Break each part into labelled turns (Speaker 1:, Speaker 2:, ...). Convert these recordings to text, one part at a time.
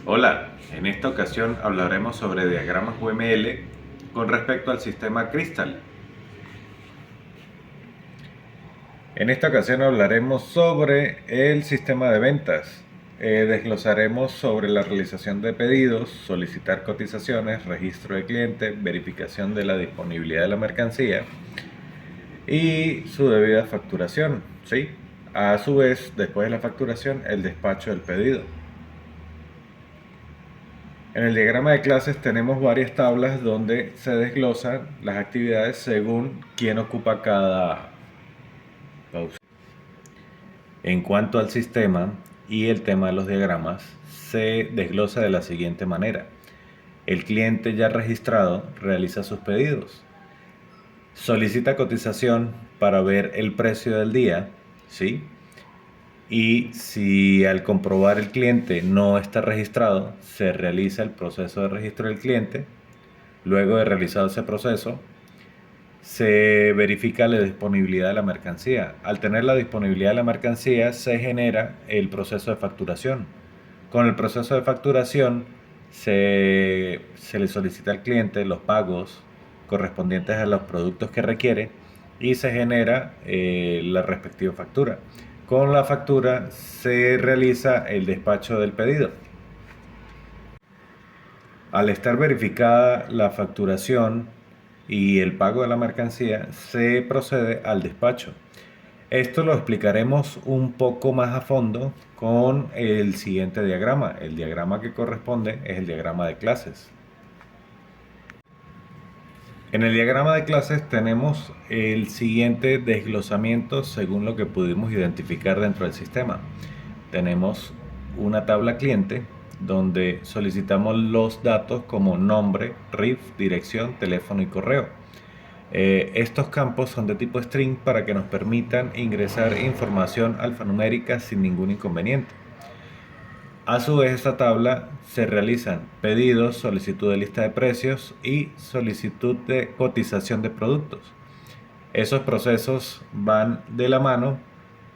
Speaker 1: Hola, en esta ocasión hablaremos sobre diagramas UML con respecto al sistema Crystal. En esta ocasión hablaremos sobre el sistema de ventas. Desglosaremos sobre la realización de pedidos, solicitar cotizaciones, registro de cliente, verificación de la disponibilidad de la mercancía y su debida facturación, ¿sí? A su vez, después de la facturación, el despacho del pedido. En el diagrama de clases tenemos varias tablas donde se desglosan las actividades según quién ocupa cada pausa. En cuanto al sistema y el tema de los diagramas, se desglosa de la siguiente manera. El cliente ya registrado realiza sus pedidos, solicita cotización para ver el precio del día, ¿sí? Y si al comprobar el cliente no está registrado, se realiza el proceso de registro del cliente. Luego de realizado ese proceso, se verifica la disponibilidad de la mercancía. Al tener la disponibilidad de la mercancía, se genera el proceso de facturación. Con el proceso de facturación, se le solicita al cliente los pagos correspondientes a los productos que requiere y se genera la respectiva factura. Con la factura se realiza el despacho del pedido. Al estar verificada la facturación y el pago de la mercancía, se procede al despacho. Esto lo explicaremos un poco más a fondo con el siguiente diagrama. El diagrama que corresponde es el diagrama de clases. En el diagrama de clases tenemos el siguiente desglosamiento según lo que pudimos identificar dentro del sistema. Tenemos una tabla cliente donde solicitamos los datos como nombre, RIF, dirección, teléfono y correo. Estos campos son de tipo string para que nos permitan ingresar información alfanumérica sin ningún inconveniente. A su vez, esta tabla se realizan pedidos, solicitud de lista de precios y solicitud de cotización de productos. Esos procesos van de la mano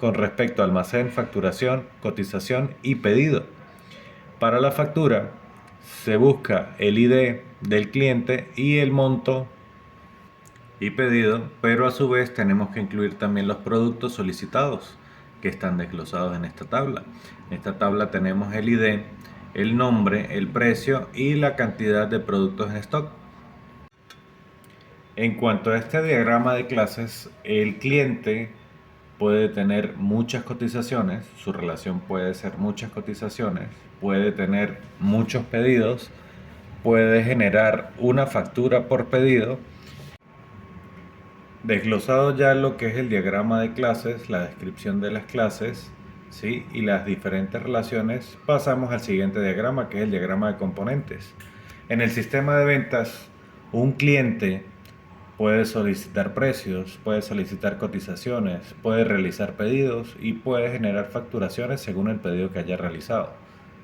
Speaker 1: con respecto a almacén, facturación, cotización y pedido. Para la factura se busca el ID del cliente y el monto y pedido, pero a su vez tenemos que incluir también los productos solicitados que están desglosados en esta tabla. En esta tabla tenemos el ID, el nombre, el precio y la cantidad de productos en stock. En cuanto a este diagrama de clases, el cliente puede tener muchas cotizaciones, su relación puede ser muchas cotizaciones, puede tener muchos pedidos, puede generar una factura por pedido. Desglosado ya lo que es el diagrama de clases, la descripción de las clases, ¿sí? Y las diferentes relaciones, pasamos al siguiente diagrama, que es el diagrama de componentes. En el sistema de ventas, un cliente puede solicitar precios, puede solicitar cotizaciones, puede realizar pedidos y puede generar facturaciones según el pedido que haya realizado,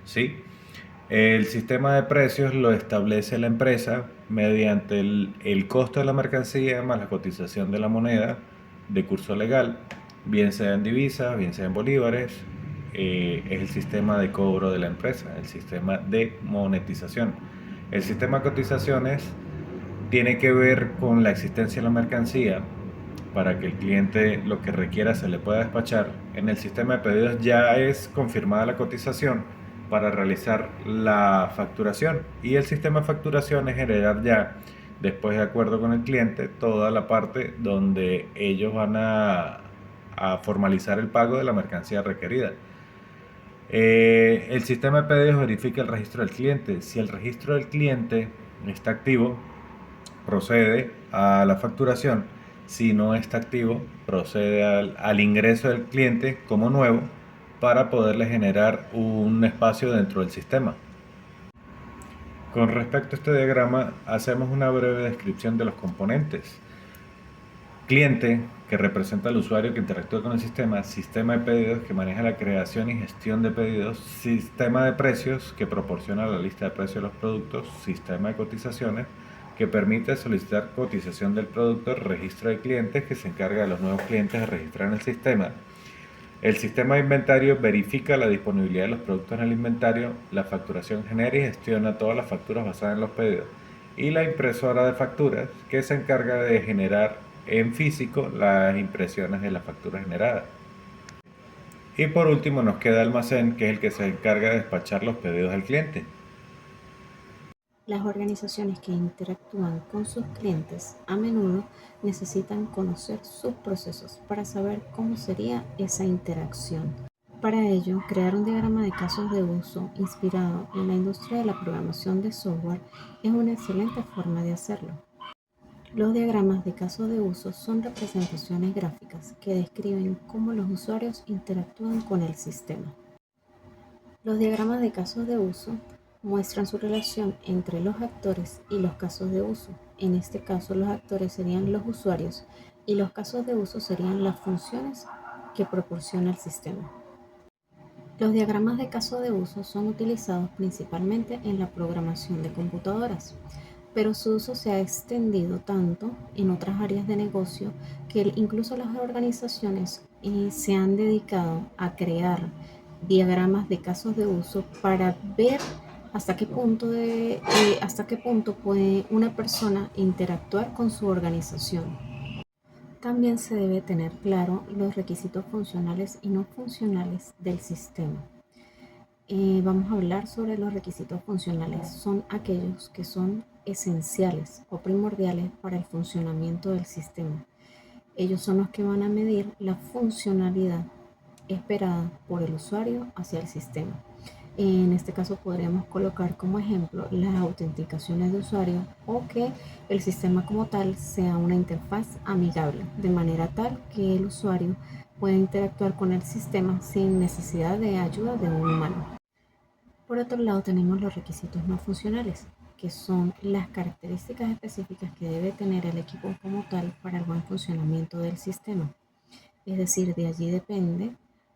Speaker 1: ¿sí? El sistema de precios lo establece la empresa mediante el costo de la mercancía más la cotización de la moneda de curso legal, bien sea en divisas, bien sea en bolívares. Es el sistema de cobro de la empresa, el sistema de monetización. El sistema de cotizaciones tiene que ver con la existencia de la mercancía para que el cliente lo que requiera se le pueda despachar. En el sistema de pedidos ya es confirmada la cotización para realizar la facturación, y el sistema de facturación es generar ya, después de acuerdo con el cliente, toda la parte donde ellos van a formalizar el pago de la mercancía requerida. El sistema de pedidos verifica el registro del cliente. Si el registro del cliente está activo, procede a la facturación. Si no está activo, procede al ingreso del cliente como nuevo para poderle generar un espacio dentro del sistema. Con respecto a este diagrama, hacemos una breve descripción de los componentes. Cliente, que representa al usuario que interactúa con el sistema. Sistema de pedidos, que maneja la creación y gestión de pedidos. Sistema de precios, que proporciona la lista de precios de los productos. Sistema de cotizaciones, que permite solicitar cotización del producto. Registro de clientes, que se encarga de los nuevos clientes de registrar en el sistema. El sistema de inventario verifica la disponibilidad de los productos en el inventario, la facturación genera y gestiona todas las facturas basadas en los pedidos. Y la impresora de facturas, que se encarga de generar en físico las impresiones de las facturas generadas. Y por último nos queda almacén, que es el que se encarga de despachar los pedidos al cliente.
Speaker 2: Las organizaciones que interactúan con sus clientes a menudo necesitan conocer sus procesos para saber cómo sería esa interacción. Para ello, crear un diagrama de casos de uso inspirado en la industria de la programación de software es una excelente forma de hacerlo. Los diagramas de casos de uso son representaciones gráficas que describen cómo los usuarios interactúan con el sistema. Los diagramas de casos de uso muestran su relación entre los actores y los casos de uso. En este caso, los actores serían los usuarios y los casos de uso serían las funciones que proporciona el sistema. Los diagramas de caso de uso son utilizados principalmente en la programación de computadoras, pero su uso se ha extendido tanto en otras áreas de negocio que incluso las organizaciones se han dedicado a crear diagramas de casos de uso para ver hasta qué punto puede una persona interactuar con su organización. También se debe tener claro los requisitos funcionales y no funcionales del sistema. Vamos a hablar sobre los requisitos funcionales. Son aquellos que son esenciales o primordiales para el funcionamiento del sistema. Ellos son los que van a medir la funcionalidad esperada por el usuario hacia el sistema. En este caso podríamos colocar como ejemplo las autenticaciones de usuario o que el sistema como tal sea una interfaz amigable, de manera tal que el usuario pueda interactuar con el sistema sin necesidad de ayuda de un humano. Por otro lado tenemos los requisitos no funcionales, que son las características específicas que debe tener el equipo como tal para el buen funcionamiento del sistema. Es decir, de allí depende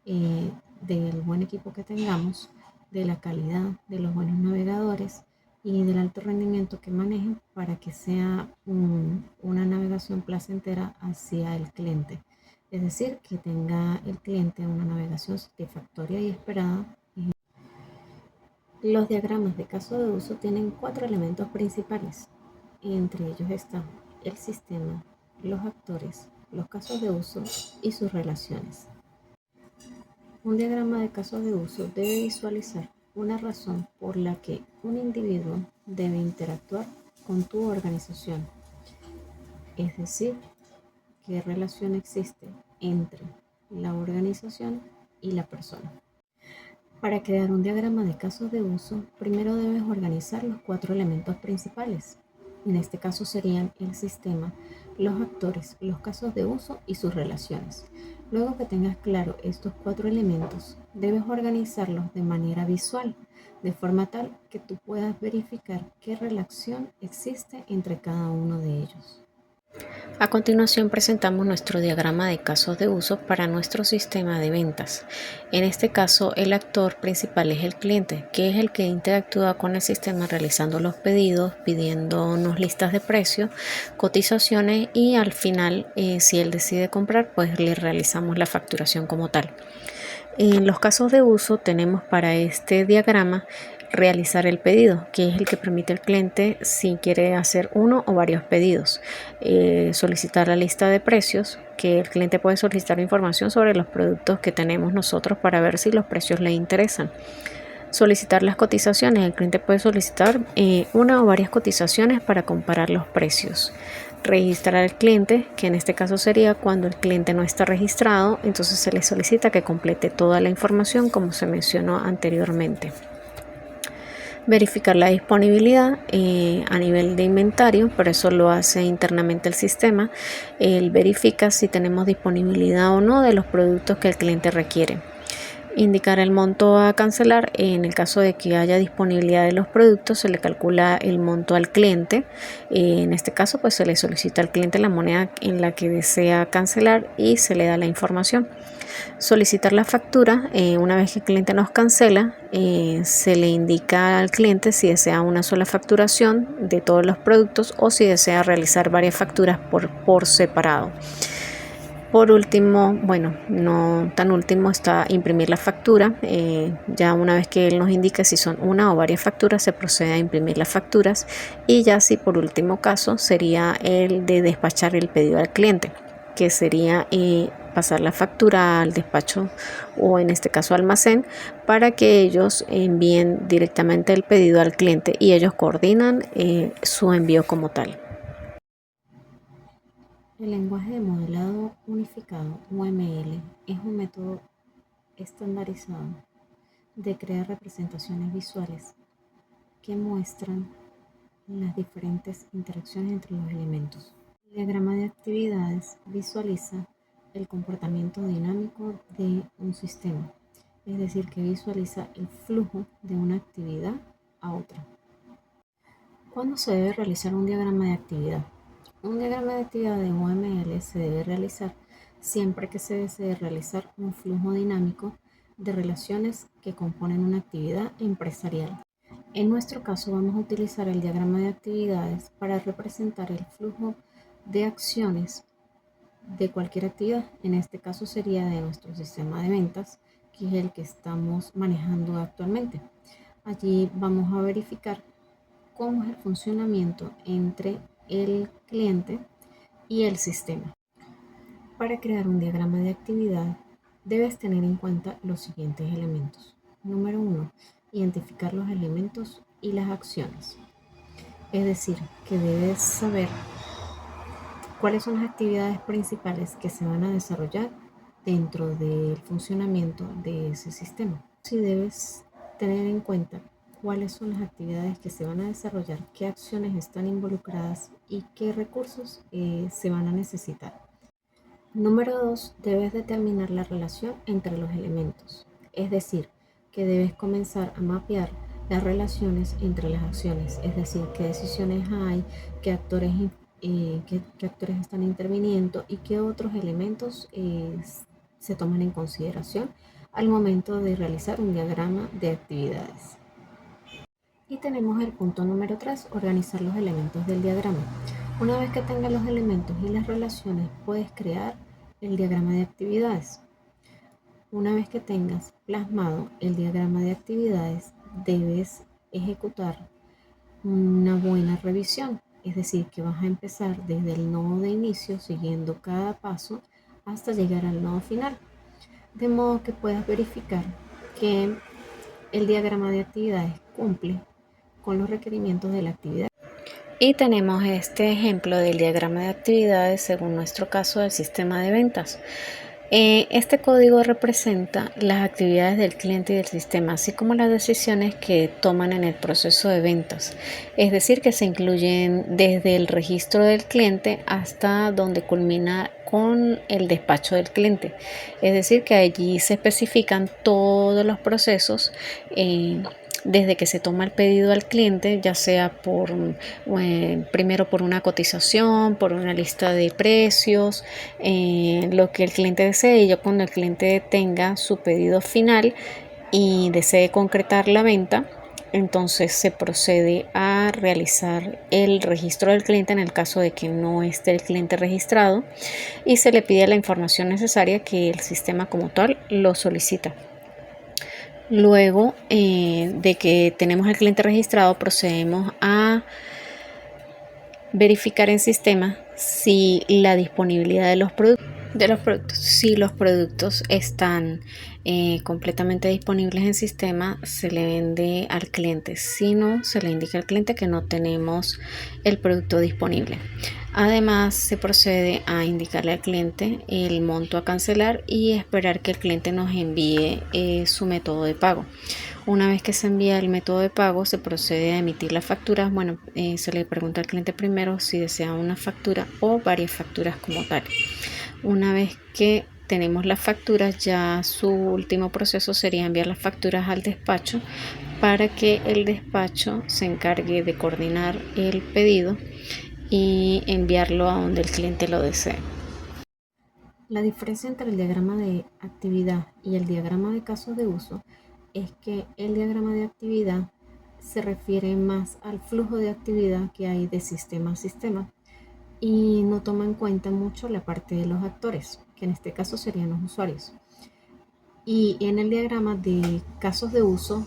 Speaker 2: del buen equipo que tengamos, de la calidad, de los buenos navegadores y del alto rendimiento que manejen para que sea una navegación placentera hacia el cliente. Es decir, que tenga el cliente una navegación satisfactoria y esperada. Los diagramas de caso de uso tienen 4 elementos principales. Entre ellos están el sistema, los actores, los casos de uso y sus relaciones. Un diagrama de casos de uso debe visualizar una razón por la que un individuo debe interactuar con tu organización. Es decir, qué relación existe entre la organización y la persona. Para crear un diagrama de casos de uso, primero debes organizar los 4 elementos principales. En este caso serían el sistema, los actores, los casos de uso y sus relaciones. Luego que tengas claro estos 4 elementos, debes organizarlos de manera visual, de forma tal que tú puedas verificar qué relación existe entre cada uno de ellos. A continuación presentamos nuestro diagrama de casos de uso para nuestro sistema de ventas. En este caso, el actor principal es el cliente, que es el que interactúa con el sistema realizando los pedidos, pidiéndonos listas de precios, cotizaciones y al final, si él decide comprar, pues le realizamos la facturación como tal. En los casos de uso tenemos para este diagrama realizar el pedido, que es el que permite al cliente si quiere hacer uno o varios pedidos. Solicitar la lista de precios, que el cliente puede solicitar información sobre los productos que tenemos nosotros para ver si los precios le interesan. Solicitar las cotizaciones, el cliente puede solicitar una o varias cotizaciones para comparar los precios. Registrar al cliente, que en este caso sería cuando el cliente no está registrado, entonces se le solicita que complete toda la información como se mencionó anteriormente. Verificar la disponibilidad a nivel de inventario, pero eso lo hace internamente el sistema. Él verifica si tenemos disponibilidad o no de los productos que el cliente requiere. Indicar el monto a cancelar. En el caso de que haya disponibilidad de los productos, se le calcula el monto al cliente. En este caso, pues se le solicita al cliente la moneda en la que desea cancelar y se le da la información. Solicitar la factura. Una vez que el cliente nos cancela, se le indica al cliente si desea una sola facturación de todos los productos o si desea realizar varias facturas por separado. Por último, bueno, no tan último, está imprimir la factura. Ya una vez que él nos indique si son una o varias facturas, se procede a imprimir las facturas. Y ya si por último caso sería el de despachar el pedido al cliente, que sería pasar la factura al despacho o en este caso almacén para que ellos envíen directamente el pedido al cliente y ellos coordinan su envío como tal. El lenguaje de modelado unificado, UML, es un método estandarizado de crear representaciones visuales que muestran las diferentes interacciones entre los elementos. El diagrama de actividades visualiza el comportamiento dinámico de un sistema, es decir, que visualiza el flujo de una actividad a otra. ¿Cuándo se debe realizar un diagrama de actividad? Un diagrama de actividad de UML se debe realizar siempre que se desee realizar un flujo dinámico de relaciones que componen una actividad empresarial. En nuestro caso vamos a utilizar el diagrama de actividades para representar el flujo de acciones de cualquier actividad. En este caso sería de nuestro sistema de ventas, que es el que estamos manejando actualmente. Allí vamos a verificar cómo es el funcionamiento entre el cliente y el sistema. Para crear un diagrama de actividad, debes tener en cuenta los siguientes elementos. Número 1. Identificar los elementos y las acciones. Es decir, que debes saber cuáles son las actividades principales que se van a desarrollar dentro del funcionamiento de ese sistema. Si debes tener en cuenta cuáles son las actividades que se van a desarrollar, qué acciones están involucradas y qué recursos se van a necesitar. Número 2. Debes determinar la relación entre los elementos, es decir, que debes comenzar a mapear las relaciones entre las acciones, es decir, qué decisiones hay, qué actores están interviniendo y qué otros elementos se toman en consideración al momento de realizar un diagrama de actividades. Y tenemos el punto número 3, organizar los elementos del diagrama. Una vez que tengas los elementos y las relaciones, puedes crear el diagrama de actividades. Una vez que tengas plasmado el diagrama de actividades, debes ejecutar una buena revisión. Es decir, que vas a empezar desde el nodo de inicio, siguiendo cada paso hasta llegar al nodo final. De modo que puedas verificar que el diagrama de actividades cumple con los requerimientos de la actividad. Y tenemos este ejemplo del diagrama de actividades según nuestro caso del sistema de ventas. Este código representa las actividades del cliente y del sistema, así como las decisiones que toman en el proceso de ventas. Es decir, que se incluyen desde el registro del cliente hasta donde culmina con el despacho del cliente. Es decir, que allí se especifican todos los procesos desde que se toma el pedido al cliente, ya sea primero por una cotización, por una lista de precios, lo que el cliente desee, y ya cuando el cliente tenga su pedido final y desee concretar la venta, entonces se procede a realizar el registro del cliente en el caso de que no esté el cliente registrado y se le pide la información necesaria que el sistema como tal lo solicita. Luego de que tenemos al cliente registrado, procedemos a verificar en sistema si la disponibilidad de los productos, si los productos están completamente disponibles en sistema, se le vende al cliente. Si no, se le indica al cliente que no tenemos el producto disponible. Además, se procede a indicarle al cliente el monto a cancelar y esperar que el cliente nos envíe su método de pago. Una vez que se envía el método de pago, se procede a emitir las facturas. Bueno, se le pregunta al cliente primero si desea una factura o varias facturas como tal. Una vez que tenemos las facturas, ya su último proceso sería enviar las facturas al despacho para que el despacho se encargue de coordinar el pedido y enviarlo a donde el cliente lo desee. La diferencia entre el diagrama de actividad y el diagrama de casos de uso es que el diagrama de actividad se refiere más al flujo de actividad que hay de sistema a sistema, y no toma en cuenta mucho la parte de los actores, que en este caso serían los usuarios. Y en el diagrama de casos de uso,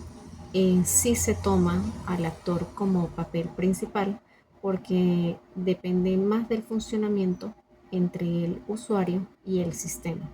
Speaker 2: sí se toma al actor como papel principal porque depende más del funcionamiento entre el usuario y el sistema.